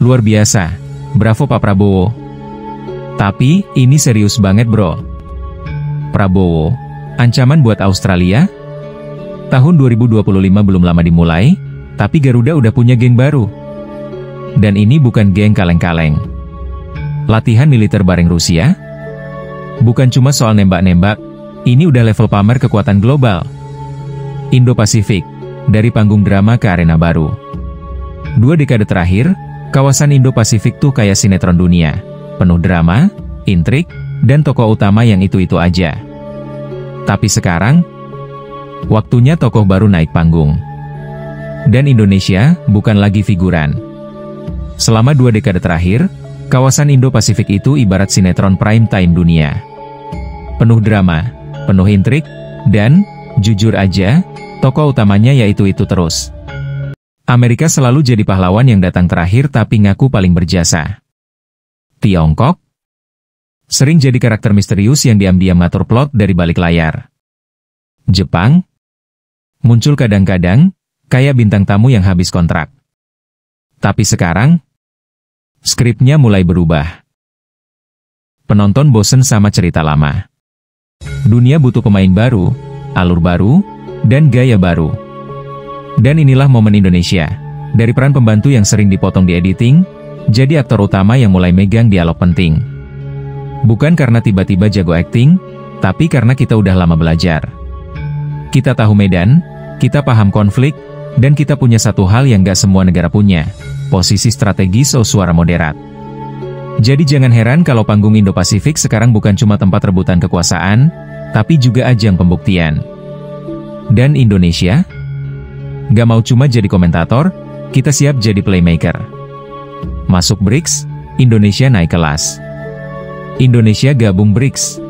Luar biasa. Bravo Pak Prabowo. Tapi, ini serius banget bro. Prabowo, ancaman buat Australia? Tahun 2025 belum lama dimulai, tapi Garuda udah punya geng baru. Dan ini bukan geng kaleng-kaleng. Latihan militer bareng Rusia? Bukan cuma soal nembak-nembak, ini udah level pamer kekuatan global. Indo-Pasifik, dari panggung drama ke arena baru. 2 dekade terakhir, kawasan Indo-Pasifik tuh kayak sinetron dunia. Penuh drama, intrik, dan tokoh utama yang itu-itu aja. Tapi sekarang, waktunya tokoh baru naik panggung. Dan Indonesia bukan lagi figuran. Selama 2 dekade terakhir, kawasan Indo-Pasifik itu ibarat sinetron prime time dunia. Penuh drama, penuh intrik, dan, jujur aja, tokoh utamanya yaitu itu terus. Amerika selalu jadi pahlawan yang datang terakhir tapi ngaku paling berjasa. Tiongkok sering jadi karakter misterius yang diam-diam ngatur plot dari balik layar. Jepang muncul kadang-kadang kayak bintang tamu yang habis kontrak. Tapi sekarang, skripnya mulai berubah. Penonton bosen sama cerita lama. Dunia butuh pemain baru, alur baru, dan gaya baru. Dan inilah momen Indonesia. Dari peran pembantu yang sering dipotong di editing, jadi aktor utama yang mulai megang dialog penting. Bukan karena tiba-tiba jago akting, tapi karena kita udah lama belajar. Kita tahu medan, kita paham konflik, dan kita punya satu hal yang gak semua negara punya, posisi strategis atau suara moderat. Jadi jangan heran kalau panggung Indo-Pasifik sekarang bukan cuma tempat rebutan kekuasaan, tapi juga ajang pembuktian. Dan Indonesia? Gak mau cuma jadi komentator, kita siap jadi playmaker. Masuk BRICS, Indonesia naik kelas. Indonesia gabung BRICS.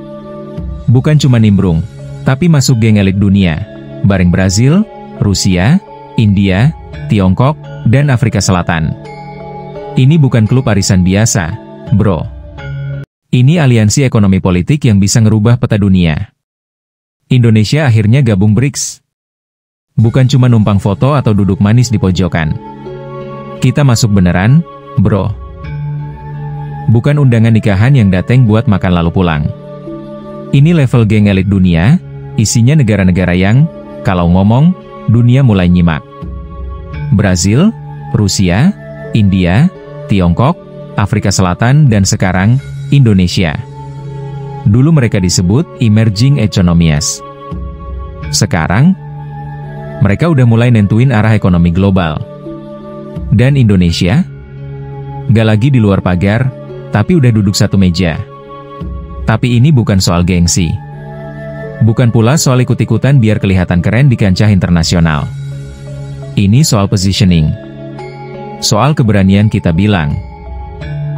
Bukan cuma nimbrung, tapi masuk geng elit dunia, bareng Brazil, Rusia, India, Tiongkok, dan Afrika Selatan. Ini bukan klub arisan biasa, bro. Ini aliansi ekonomi politik yang bisa ngerubah peta dunia. Indonesia akhirnya gabung BRICS. Bukan cuma numpang foto atau duduk manis di pojokan. Kita masuk beneran, bro. Bukan undangan nikahan yang dateng buat makan lalu pulang. Ini level geng elit dunia, isinya negara-negara yang, kalau ngomong, dunia mulai nyimak. Brazil, Rusia, India, Tiongkok, Afrika Selatan, dan sekarang, Indonesia. Dulu mereka disebut emerging economies. Sekarang, mereka udah mulai nentuin arah ekonomi global. Dan Indonesia? Gak lagi di luar pagar, tapi udah duduk satu meja. Tapi ini bukan soal gengsi. Bukan pula soal ikut-ikutan biar kelihatan keren di kancah internasional. Ini soal positioning. Soal keberanian kita bilang,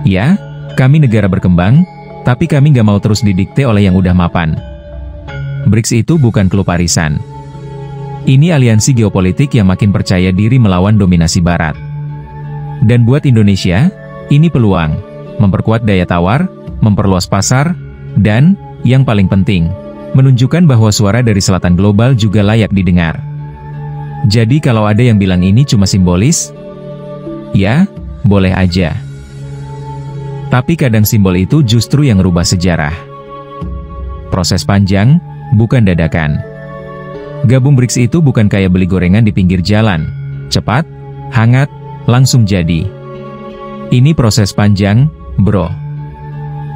ya, kami negara berkembang, tapi kami gak mau terus didikte oleh yang udah mapan. BRICS itu bukan klub arisan. Ini aliansi geopolitik yang makin percaya diri melawan dominasi Barat. Dan buat Indonesia, ini peluang, memperkuat daya tawar, memperluas pasar, dan, yang paling penting, menunjukkan bahwa suara dari selatan global juga layak didengar. Jadi kalau ada yang bilang ini cuma simbolis, ya, boleh aja. Tapi kadang simbol itu justru yang merubah sejarah. Proses panjang, bukan dadakan. Gabung BRICS itu bukan kayak beli gorengan di pinggir jalan. Cepat, hangat, langsung jadi. Ini proses panjang, bro.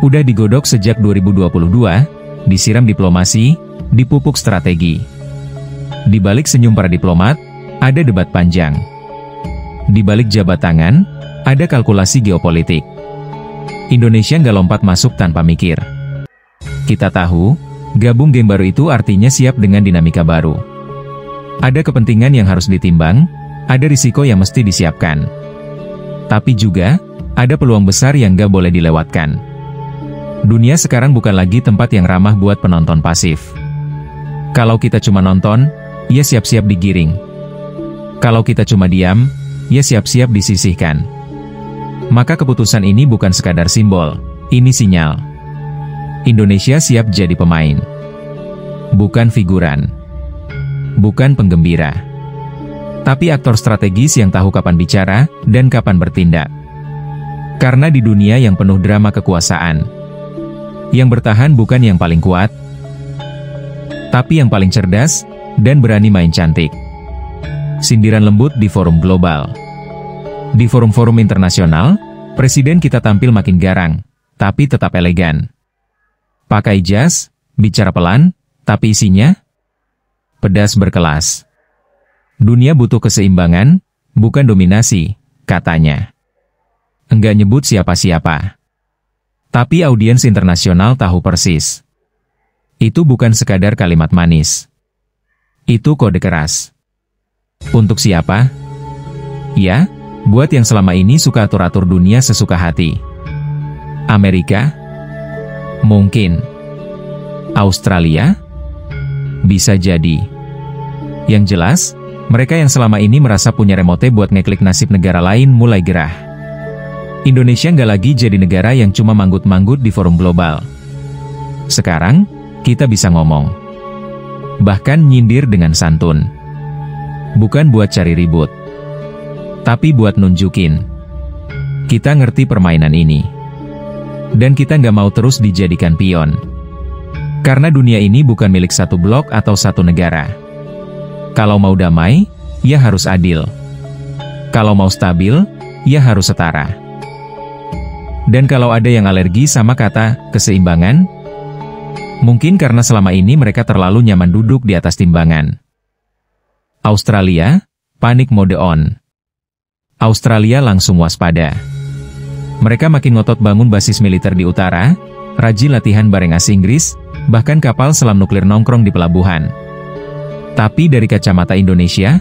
Udah digodok sejak 2022, disiram diplomasi, dipupuk strategi. Di balik senyum para diplomat, ada debat panjang. Di balik jabat tangan, ada kalkulasi geopolitik. Indonesia nggak lompat masuk tanpa mikir. Kita tahu, gabung geng baru itu artinya siap dengan dinamika baru. Ada kepentingan yang harus ditimbang, ada risiko yang mesti disiapkan. Tapi juga, ada peluang besar yang gak boleh dilewatkan. Dunia sekarang bukan lagi tempat yang ramah buat penonton pasif. Kalau kita cuma nonton, ya siap-siap digiring. Kalau kita cuma diam, ya siap-siap disisihkan. Maka keputusan ini bukan sekadar simbol, ini sinyal. Indonesia siap jadi pemain. Bukan figuran. Bukan penggembira. Tapi aktor strategis yang tahu kapan bicara, dan kapan bertindak. Karena di dunia yang penuh drama kekuasaan, yang bertahan bukan yang paling kuat, tapi yang paling cerdas dan berani main cantik. Sindiran lembut di forum global. Di forum-forum internasional, presiden kita tampil makin garang, tapi tetap elegan. Pakai jas, bicara pelan, tapi isinya pedas berkelas. Dunia butuh keseimbangan, bukan dominasi, katanya. Enggak nyebut siapa-siapa. Tapi audiens internasional tahu persis. Itu bukan sekadar kalimat manis. Itu kode keras. Untuk siapa? Ya, buat yang selama ini suka atur-atur dunia sesuka hati. Amerika? Mungkin. Australia? Bisa jadi. Yang jelas, mereka yang selama ini merasa punya remote buat ngeklik nasib negara lain mulai gerah. Indonesia nggak lagi jadi negara yang cuma manggut-manggut di forum global. Sekarang, kita bisa ngomong. Bahkan nyindir dengan santun. Bukan buat cari ribut, tapi buat nunjukin. Kita ngerti permainan ini. Dan kita nggak mau terus dijadikan pion. Karena dunia ini bukan milik satu blok atau satu negara. Kalau mau damai, ya harus adil. Kalau mau stabil, ya harus setara. Dan kalau ada yang alergi sama kata keseimbangan, mungkin karena selama ini mereka terlalu nyaman duduk di atas timbangan. Australia, panik mode on. Australia langsung waspada. Mereka makin ngotot bangun basis militer di utara, rajin latihan bareng AS Inggris, bahkan kapal selam nuklir nongkrong di pelabuhan. Tapi dari kacamata Indonesia,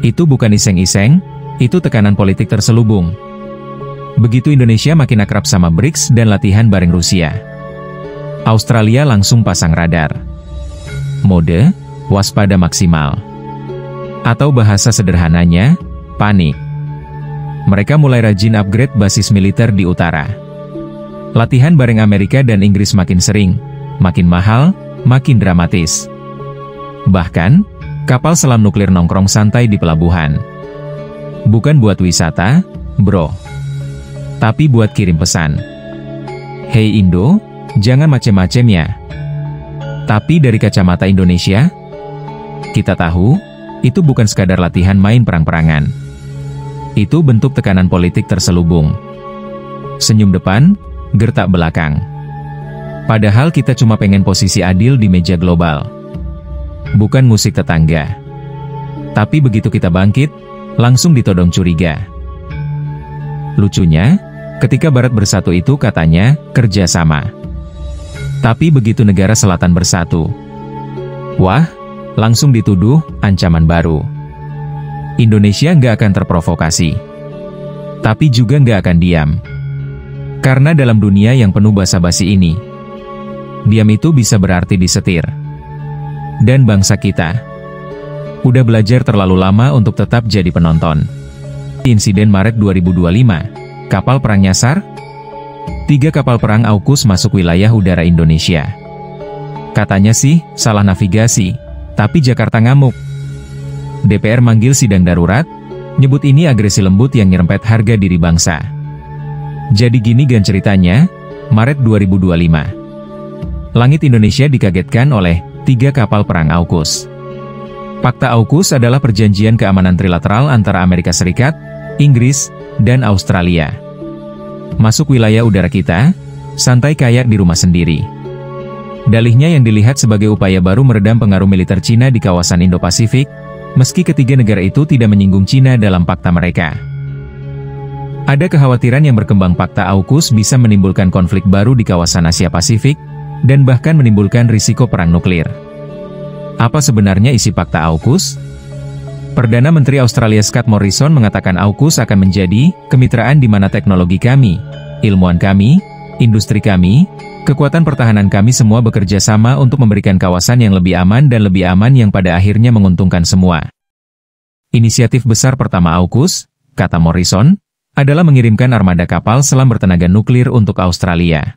itu bukan iseng-iseng, itu tekanan politik terselubung. Begitu Indonesia makin akrab sama BRICS dan latihan bareng Rusia, Australia langsung pasang radar. Mode, waspada maksimal. Atau bahasa sederhananya, panik. Mereka mulai rajin upgrade basis militer di utara. Latihan bareng Amerika dan Inggris makin sering, makin mahal, makin dramatis. Bahkan, kapal selam nuklir nongkrong santai di pelabuhan. Bukan buat wisata, bro. Tapi buat kirim pesan. Hei Indo, jangan macem-macem ya. Tapi dari kacamata Indonesia, kita tahu, itu bukan sekadar latihan main perang-perangan. Itu bentuk tekanan politik terselubung. Senyum depan, gertak belakang. Padahal kita cuma pengen posisi adil di meja global. Bukan musik tetangga. Tapi begitu kita bangkit, langsung ditodong curiga. Lucunya, ketika Barat bersatu itu katanya kerjasama. Tapi begitu negara selatan bersatu, wah, langsung dituduh ancaman baru. Indonesia nggak akan terprovokasi. Tapi juga nggak akan diam. Karena dalam dunia yang penuh basa-basi ini, diam itu bisa berarti disetir. Dan bangsa kita udah belajar terlalu lama untuk tetap jadi penonton. Insiden Maret 2025, kapal perang nyasar? 3 kapal perang AUKUS masuk wilayah udara Indonesia. Katanya sih, salah navigasi, tapi Jakarta ngamuk. DPR manggil sidang darurat, nyebut ini agresi lembut yang nyerempet harga diri bangsa. Jadi gini gan ceritanya, Maret 2025. Langit Indonesia dikagetkan oleh 3 kapal perang AUKUS. Fakta AUKUS adalah perjanjian keamanan trilateral antara Amerika Serikat, Inggris, dan Australia. Masuk wilayah udara kita, santai kayak di rumah sendiri. Dalihnya yang dilihat sebagai upaya baru meredam pengaruh militer Cina di kawasan Indo-Pasifik, meski ketiga negara itu tidak menyinggung Cina dalam fakta mereka. Ada kekhawatiran yang berkembang fakta AUKUS bisa menimbulkan konflik baru di kawasan Asia Pasifik, dan bahkan menimbulkan risiko perang nuklir. Apa sebenarnya isi fakta AUKUS? Perdana Menteri Australia Scott Morrison mengatakan AUKUS akan menjadi kemitraan di mana teknologi kami, ilmuwan kami, industri kami, kekuatan pertahanan kami semua bekerja sama untuk memberikan kawasan yang lebih aman dan lebih aman yang pada akhirnya menguntungkan semua. Inisiatif besar pertama AUKUS, kata Morrison, adalah mengirimkan armada kapal selam bertenaga nuklir untuk Australia.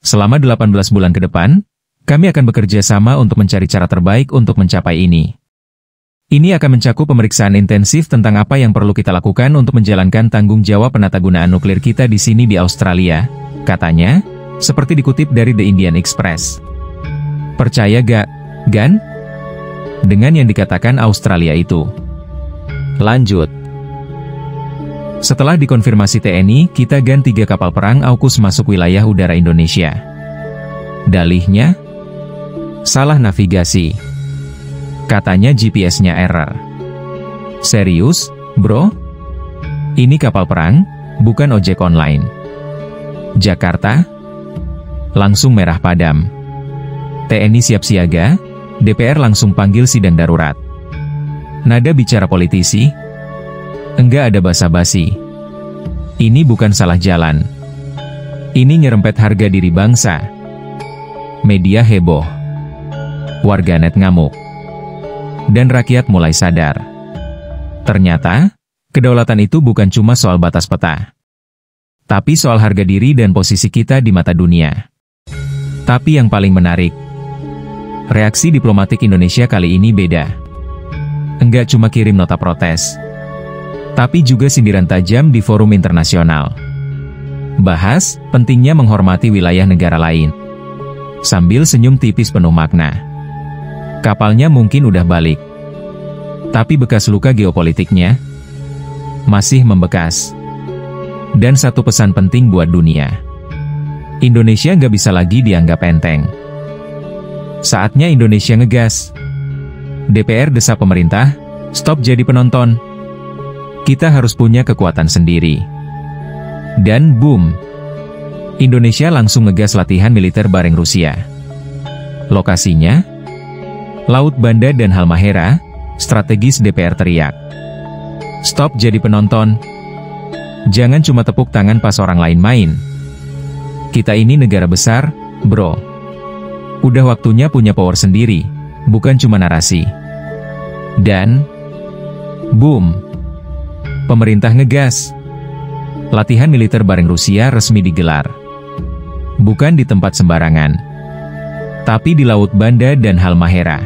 Selama 18 bulan ke depan, kami akan bekerja sama untuk mencari cara terbaik untuk mencapai ini. Ini akan mencakup pemeriksaan intensif tentang apa yang perlu kita lakukan untuk menjalankan tanggung jawab penatagunaan nuklir kita di sini di Australia, katanya, seperti dikutip dari The Indian Express. Percaya gak, Gan? Dengan yang dikatakan Australia itu. Lanjut. Setelah dikonfirmasi TNI, kita Gan 3 kapal perang AUKUS masuk wilayah udara Indonesia. Dalihnya? Salah navigasi. Katanya GPS-nya error. Serius, bro? Ini kapal perang, bukan ojek online. Jakarta? Langsung merah padam. TNI siap siaga, DPR langsung panggil sidang darurat. Nada bicara politisi? Enggak ada basa-basi. Ini bukan salah jalan. Ini nyerempet harga diri bangsa. Media heboh. Warganet ngamuk. Dan rakyat mulai sadar. Ternyata, kedaulatan itu bukan cuma soal batas peta. Tapi soal harga diri dan posisi kita di mata dunia. Tapi yang paling menarik, reaksi diplomatik Indonesia kali ini beda. Enggak cuma kirim nota protes, tapi juga sindiran tajam di forum internasional. Bahas pentingnya menghormati wilayah negara lain. Sambil senyum tipis penuh makna. Kapalnya mungkin udah balik, tapi bekas luka geopolitiknya masih membekas. Dan satu pesan penting buat dunia. Indonesia nggak bisa lagi dianggap enteng. Saatnya Indonesia ngegas. DPR desak pemerintah, stop jadi penonton. Kita harus punya kekuatan sendiri. Dan boom, Indonesia langsung ngegas latihan militer bareng Rusia. Lokasinya? Laut Banda dan Halmahera, strategis. DPR teriak. Stop jadi penonton. Jangan cuma tepuk tangan pas orang lain main. Kita ini negara besar, bro. Udah waktunya punya power sendiri, bukan cuma narasi. Dan boom, pemerintah ngegas. Latihan militer bareng Rusia resmi digelar. Bukan di tempat sembarangan, tapi di Laut Banda dan Halmahera.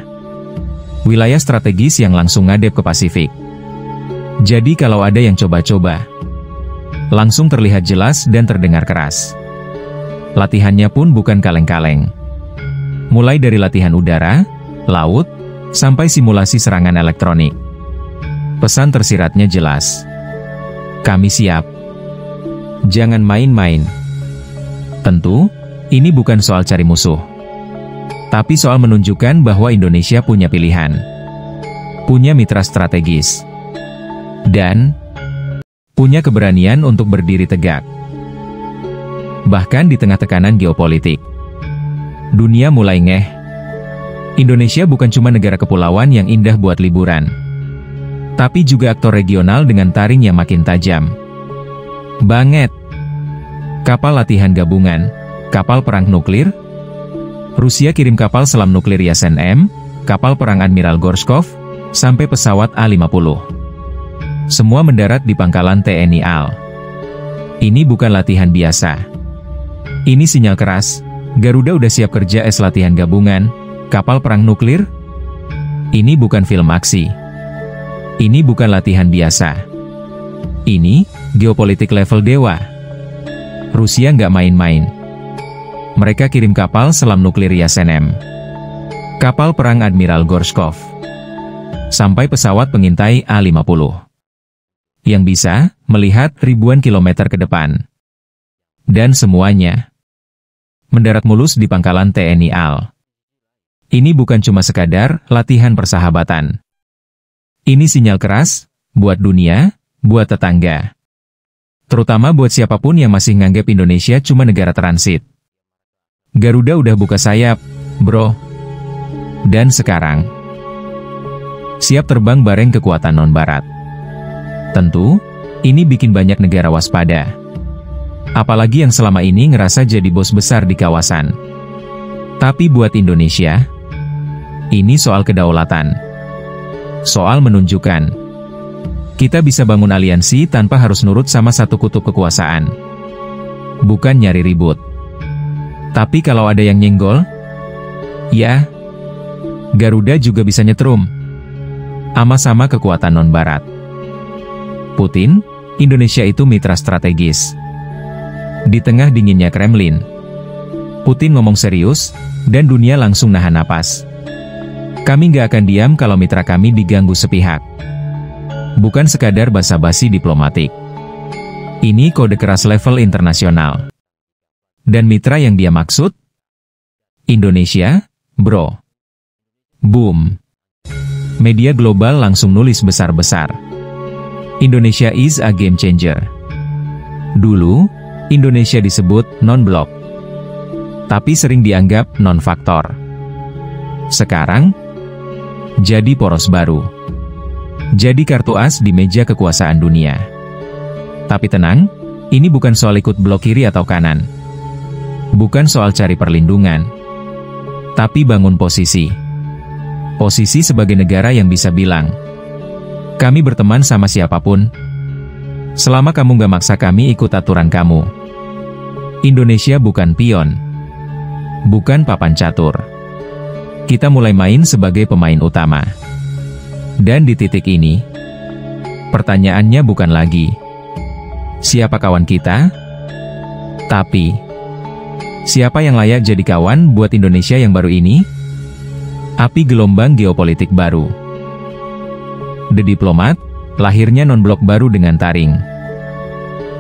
Wilayah strategis yang langsung ngadep ke Pasifik. Jadi kalau ada yang coba-coba, langsung terlihat jelas dan terdengar keras. Latihannya pun bukan kaleng-kaleng. Mulai dari latihan udara, laut, sampai simulasi serangan elektronik. Pesan tersiratnya jelas. Kami siap. Jangan main-main. Tentu, ini bukan soal cari musuh. Tapi soal menunjukkan bahwa Indonesia punya pilihan. Punya mitra strategis. Dan punya keberanian untuk berdiri tegak. Bahkan di tengah tekanan geopolitik. Dunia mulai ngeh. Indonesia bukan cuma negara kepulauan yang indah buat liburan. Tapi juga aktor regional dengan taring yang makin tajam. Banget. Kapal latihan gabungan, kapal perang nuklir. Rusia kirim kapal selam nuklir Yasen M, kapal perang Admiral Gorshkov, sampai pesawat A-50. Semua mendarat di pangkalan TNI AL. Ini bukan latihan biasa. Ini sinyal keras, Garuda udah siap kerja latihan gabungan, kapal perang nuklir. Ini bukan film aksi. Ini bukan latihan biasa. Ini geopolitik level dewa. Rusia nggak main-main. Mereka kirim kapal selam nuklir Yasen M, kapal perang Admiral Gorshkov, sampai pesawat pengintai A-50. Yang bisa melihat ribuan kilometer ke depan. Dan semuanya mendarat mulus di pangkalan TNI AL. Ini bukan cuma sekadar latihan persahabatan. Ini sinyal keras, buat dunia, buat tetangga. Terutama buat siapapun yang masih nganggap Indonesia cuma negara transit. Garuda udah buka sayap, bro. Dan sekarang, siap terbang bareng kekuatan non-barat. Tentu, ini bikin banyak negara waspada. Apalagi yang selama ini ngerasa jadi bos besar di kawasan. Tapi buat Indonesia, ini soal kedaulatan. Soal menunjukkan kita bisa bangun aliansi tanpa harus nurut sama satu kutub kekuasaan. Bukan nyari ribut. Tapi kalau ada yang nyenggol, ya, Garuda juga bisa nyetrum. sama-sama kekuatan non-barat. Putin, Indonesia itu mitra strategis. Di tengah dinginnya Kremlin, Putin ngomong serius, dan dunia langsung nahan napas. Kami nggak akan diam kalau mitra kami diganggu sepihak. Bukan sekadar basa-basi diplomatik. Ini kode keras level internasional. Dan mitra yang dia maksud? Indonesia, bro. Boom. Media global langsung nulis besar-besar. Indonesia is a game changer. Dulu, Indonesia disebut non-blok, tapi sering dianggap non-faktor. Sekarang, jadi poros baru. Jadi kartu as di meja kekuasaan dunia. Tapi tenang, ini bukan soal ikut blok kiri atau kanan. Bukan soal cari perlindungan. Tapi bangun posisi. Posisi sebagai negara yang bisa bilang, kami berteman sama siapapun, selama kamu gak maksa kami ikut aturan kamu. Indonesia bukan pion. Bukan papan catur. Kita mulai main sebagai pemain utama. Dan di titik ini, pertanyaannya bukan lagi, siapa kawan kita? Tapi, siapa yang layak jadi kawan buat Indonesia yang baru ini? Api gelombang geopolitik baru. The Diplomat, lahirnya non-blok baru dengan taring.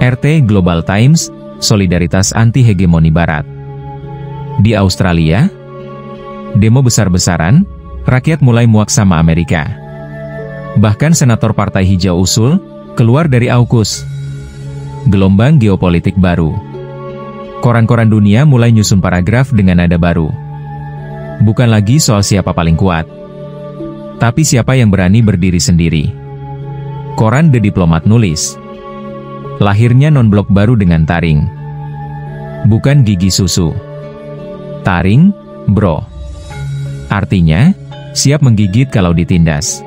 RT Global Times, solidaritas anti-hegemoni Barat. Di Australia, demo besar-besaran, rakyat mulai muak sama Amerika. Bahkan senator Partai Hijau usul, keluar dari AUKUS. Gelombang geopolitik baru. Koran-koran dunia mulai nyusun paragraf dengan nada baru. Bukan lagi soal siapa paling kuat, tapi siapa yang berani berdiri sendiri. Koran The Diplomat nulis, lahirnya non-blok baru dengan taring. Bukan gigi susu. Taring, bro. Artinya, siap menggigit kalau ditindas.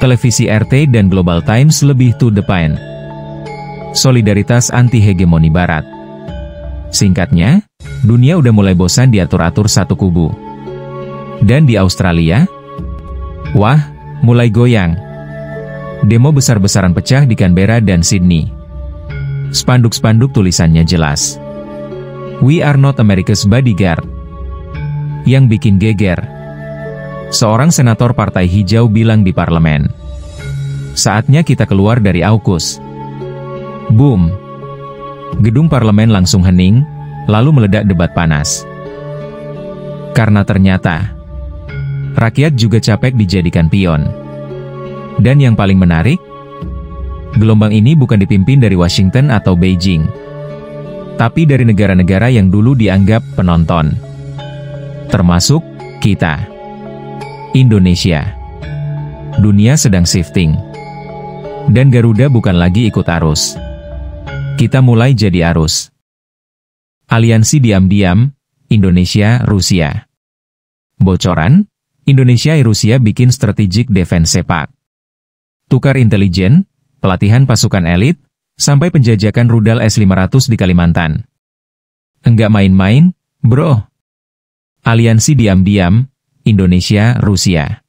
Televisi RT dan Global Times lebih to the point. Solidaritas anti-hegemoni Barat. Singkatnya, dunia udah mulai bosan diatur-atur satu kubu. Dan di Australia, wah, mulai goyang. Demo besar-besaran pecah di Canberra dan Sydney. Spanduk-spanduk tulisannya jelas. We are not America's bodyguard. Yang bikin geger, seorang senator Partai Hijau bilang di parlemen, saatnya kita keluar dari AUKUS. Boom. Gedung parlemen langsung hening, lalu meledak debat panas. Karena ternyata, rakyat juga capek dijadikan pion. Dan yang paling menarik, gelombang ini bukan dipimpin dari Washington atau Beijing, tapi dari negara-negara yang dulu dianggap penonton. Termasuk kita. Indonesia. Dunia sedang shifting. Dan Garuda bukan lagi ikut arus. Kita mulai jadi arus. Aliansi diam-diam, Indonesia-Rusia. Bocoran, Indonesia-Rusia bikin strategic defense sepak. Tukar intelijen, pelatihan pasukan elit, sampai penjajakan rudal S-500 di Kalimantan. Enggak main-main, bro. Aliansi diam-diam, Indonesia-Rusia.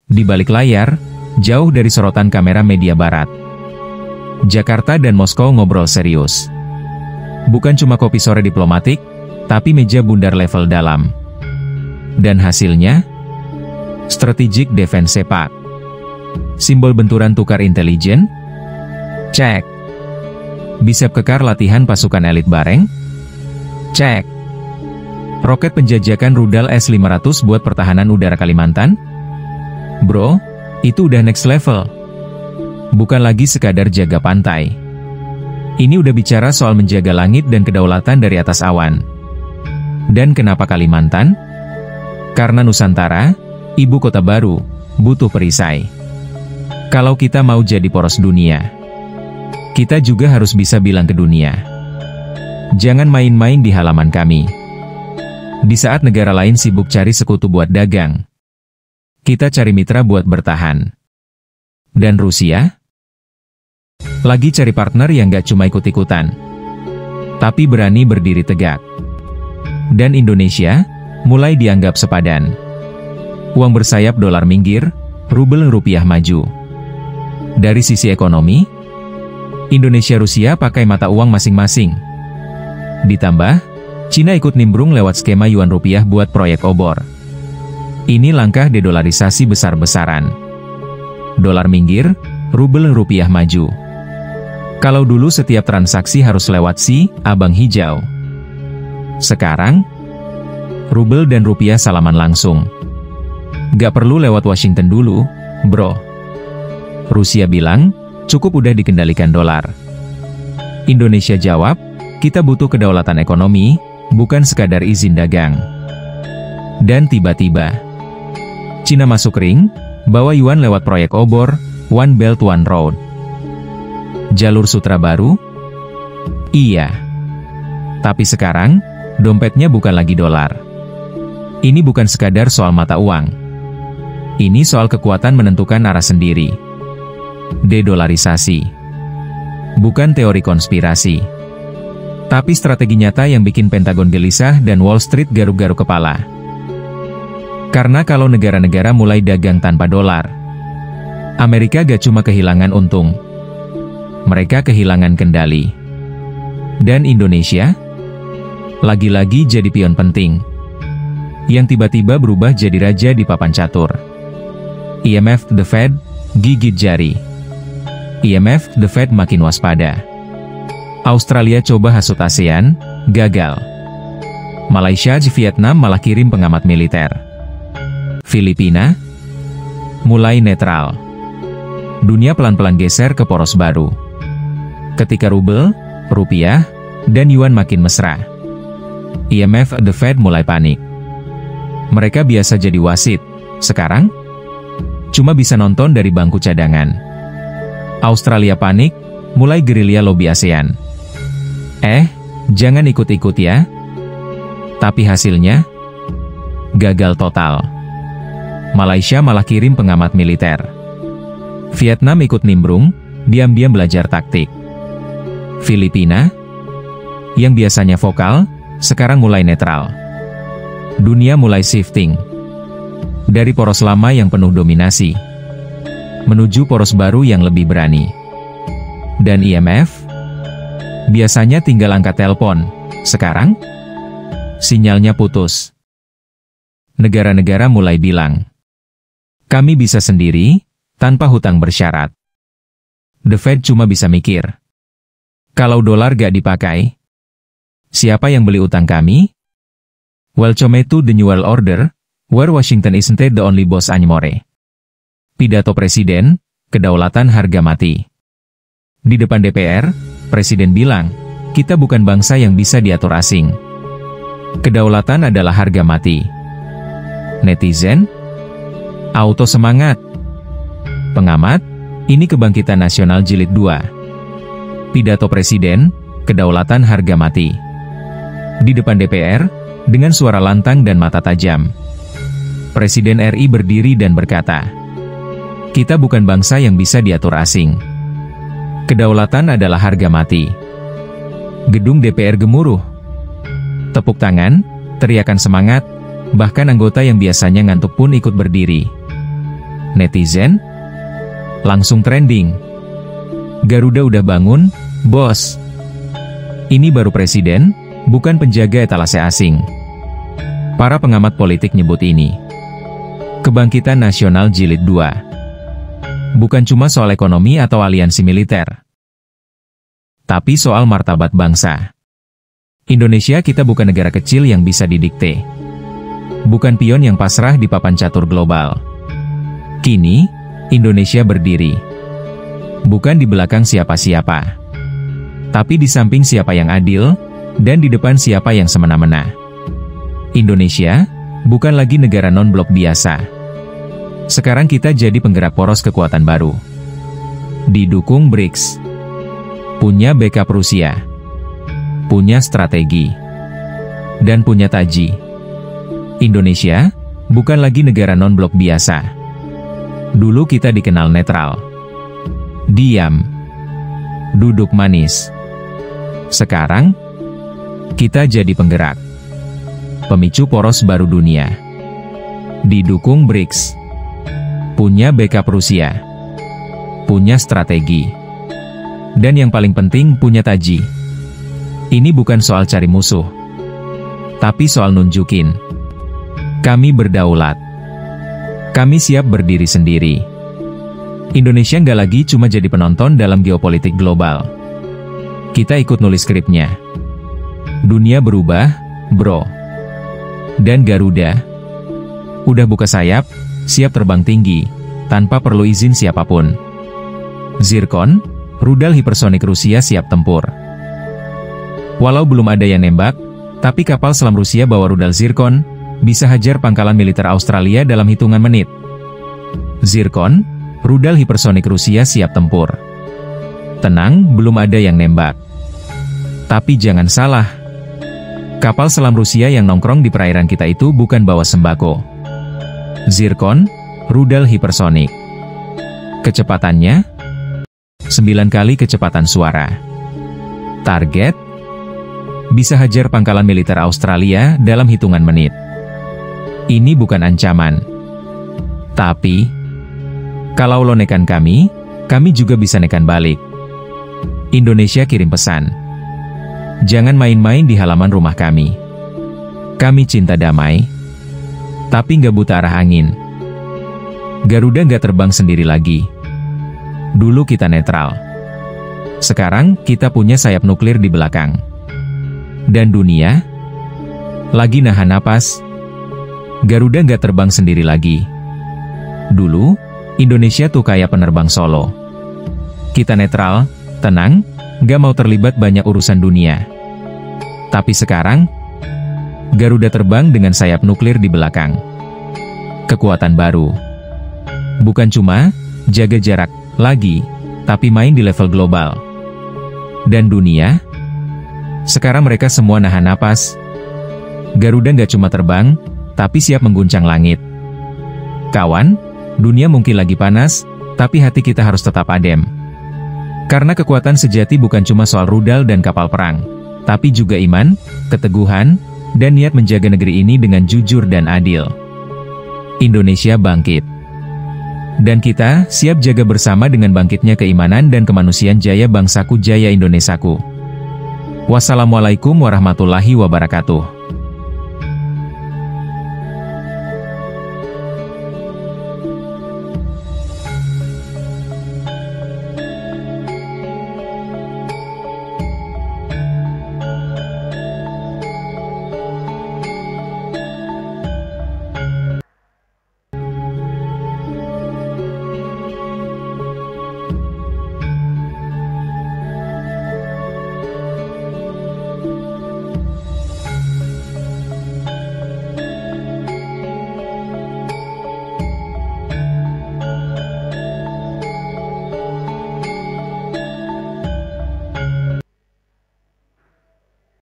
Di balik layar, jauh dari sorotan kamera media Barat, Jakarta dan Moskow ngobrol serius. Bukan cuma kopi sore diplomatik, tapi meja bundar level dalam. Dan hasilnya, strategic defense sepak. Simbol benturan tukar intelijen? Cek. Bisep kekar latihan pasukan elit bareng? Cek. Roket penjajakan rudal S-500 buat pertahanan udara Kalimantan? Bro, itu udah next level. Bukan lagi sekadar jaga pantai. Ini udah bicara soal menjaga langit dan kedaulatan dari atas awan. Dan kenapa Kalimantan? Karena Nusantara, ibu kota baru, butuh perisai. Kalau kita mau jadi poros dunia, kita juga harus bisa bilang ke dunia, jangan main-main di halaman kami. Di saat negara lain sibuk cari sekutu buat dagang, kita cari mitra buat bertahan. Dan Rusia? Lagi cari partner yang gak cuma ikut-ikutan, tapi berani berdiri tegak. Dan Indonesia mulai dianggap sepadan. Uang bersayap dolar minggir, rubel rupiah maju. Dari sisi ekonomi, Indonesia-Rusia pakai mata uang masing-masing. Ditambah, Cina ikut nimbrung lewat skema yuan rupiah buat proyek obor. Ini langkah dedolarisasi besar-besaran. Dolar minggir, rubel rupiah maju. Kalau dulu setiap transaksi harus lewat si abang hijau. Sekarang, rubel dan rupiah salaman langsung. Gak perlu lewat Washington dulu, bro. Rusia bilang, cukup udah dikendalikan dolar. Indonesia jawab, kita butuh kedaulatan ekonomi, bukan sekadar izin dagang. Dan tiba-tiba, Cina masuk ring, bawa yuan lewat proyek obor, One Belt One Road. Jalur sutra baru? Iya. Tapi sekarang, dompetnya bukan lagi dolar. Ini bukan sekadar soal mata uang. Ini soal kekuatan menentukan arah sendiri. Dedolarisasi. Bukan teori konspirasi. Tapi strategi nyata yang bikin Pentagon gelisah dan Wall Street garuk-garuk kepala. Karena kalau negara-negara mulai dagang tanpa dolar, Amerika gak cuma kehilangan untung, mereka kehilangan kendali. Dan Indonesia, lagi-lagi jadi pion penting, yang tiba-tiba berubah jadi raja di papan catur. IMF, The Fed, gigit jari. IMF, The Fed makin waspada. Australia coba hasut ASEAN, gagal. Malaysia, Vietnam malah kirim pengamat militer. Filipina mulai netral. Dunia pelan-pelan geser ke poros baru. Ketika rubel, rupiah, dan yuan makin mesra, IMF, The Fed mulai panik. Mereka biasa jadi wasit, sekarang cuma bisa nonton dari bangku cadangan. Australia panik, mulai gerilya lobi ASEAN. Jangan ikut-ikut ya. Tapi hasilnya, gagal total. Malaysia malah kirim pengamat militer. Vietnam ikut nimbrung, diam-diam belajar taktik. Filipina, yang biasanya vokal, sekarang mulai netral. Dunia mulai shifting. Dari poros lama yang penuh dominasi, menuju poros baru yang lebih berani. Dan IMF, biasanya tinggal angkat telepon, sekarang, sinyalnya putus. Negara-negara mulai bilang, kami bisa sendiri, tanpa hutang bersyarat. The Fed cuma bisa mikir, kalau dolar gak dipakai, siapa yang beli utang kami? Welcome to the New World Order, where Washington isn't the only boss anymore. Pidato Presiden, kedaulatan harga mati. Di depan DPR, Presiden bilang, kita bukan bangsa yang bisa diatur asing. Kedaulatan adalah harga mati. Netizen, auto semangat. Pengamat, ini kebangkitan nasional jilid 2. Pidato Presiden, kedaulatan harga mati. Di depan DPR, dengan suara lantang dan mata tajam, Presiden RI berdiri dan berkata, kita bukan bangsa yang bisa diatur asing. Kedaulatan adalah harga mati. Gedung DPR gemuruh. Tepuk tangan, teriakan semangat, bahkan anggota yang biasanya ngantuk pun ikut berdiri. Netizen langsung trending. Garuda udah bangun, bos. Ini baru presiden, bukan penjaga etalase asing. Para pengamat politik nyebut ini kebangkitan nasional jilid 2. Bukan cuma soal ekonomi atau aliansi militer, tapi soal martabat bangsa. Indonesia kita bukan negara kecil yang bisa didikte. Bukan pion yang pasrah di papan catur global. Kini, Indonesia berdiri. Bukan di belakang siapa-siapa, tapi di samping siapa yang adil, dan di depan siapa yang semena-mena. Indonesia bukan lagi negara non-blok biasa. Sekarang kita jadi penggerak poros kekuatan baru. Didukung BRICS. Punya backup Rusia. Punya strategi. Dan punya taji. Indonesia bukan lagi negara non-blok biasa. Dulu kita dikenal netral. Diam. Duduk manis. Sekarang, kita jadi penggerak. Pemicu poros baru dunia. Didukung BRICS. punya backup Rusia, punya strategi, dan yang paling penting punya taji. Ini bukan soal cari musuh, tapi soal nunjukin kami berdaulat. Kami siap berdiri sendiri. Indonesia nggak lagi cuma jadi penonton dalam geopolitik global. Kita ikut nulis skripnya. Dunia berubah, bro. Dan Garuda udah buka sayap, siap terbang tinggi, tanpa perlu izin siapapun. Zirkon, rudal hipersonik Rusia siap tempur. Walau belum ada yang nembak, tapi kapal selam Rusia bawa rudal Zirkon, bisa hajar pangkalan militer Australia dalam hitungan menit. Zirkon, rudal hipersonik Rusia siap tempur. Tenang, belum ada yang nembak. Tapi jangan salah, kapal selam Rusia yang nongkrong di perairan kita itu bukan bawa sembako. Zirkon, rudal hipersonik. Kecepatannya 9 kali kecepatan suara. Target bisa hajar pangkalan militer Australia dalam hitungan menit. Ini bukan ancaman. Tapi, kalau lo nekan kami juga bisa nekan balik. Indonesia kirim pesan. Jangan main-main di halaman rumah kami. Kami cinta damai, tapi nggak buta arah angin. Garuda nggak terbang sendiri lagi. Dulu kita netral. Sekarang kita punya sayap nuklir di belakang. Dan dunia lagi nahan napas. Garuda nggak terbang sendiri lagi. Dulu, Indonesia tuh kayak penerbang solo. Kita netral, tenang, nggak mau terlibat banyak urusan dunia. Tapi sekarang, Garuda terbang dengan sayap nuklir di belakang. Kekuatan baru. Bukan cuma jaga jarak lagi, tapi main di level global. Dan dunia, sekarang mereka semua nahan napas. Garuda nggak cuma terbang, tapi siap mengguncang langit. Kawan, dunia mungkin lagi panas, tapi hati kita harus tetap adem. Karena kekuatan sejati bukan cuma soal rudal dan kapal perang, tapi juga iman, keteguhan, dan niat menjaga negeri ini dengan jujur dan adil. Indonesia bangkit. Dan kita siap jaga bersama dengan bangkitnya keimanan dan kemanusiaan jaya bangsaku jaya Indonesiaku. Wassalamualaikum warahmatullahi wabarakatuh.